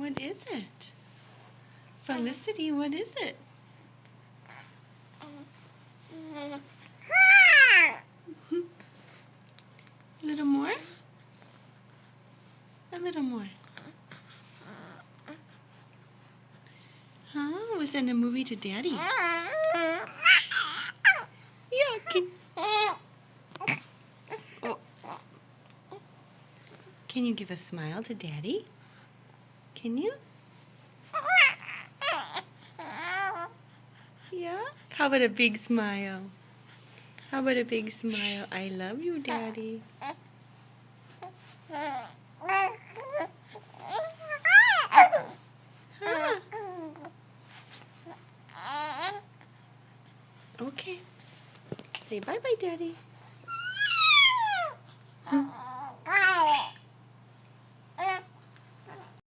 What is it? Felicity, what is it? A little more? A little more. Huh? We'll send a movie to Daddy. Yeah, can you give a smile to Daddy? Can you? Yeah? How about a big smile? How about a big smile? I love you, Daddy. Huh? Okay. Say bye-bye, Daddy.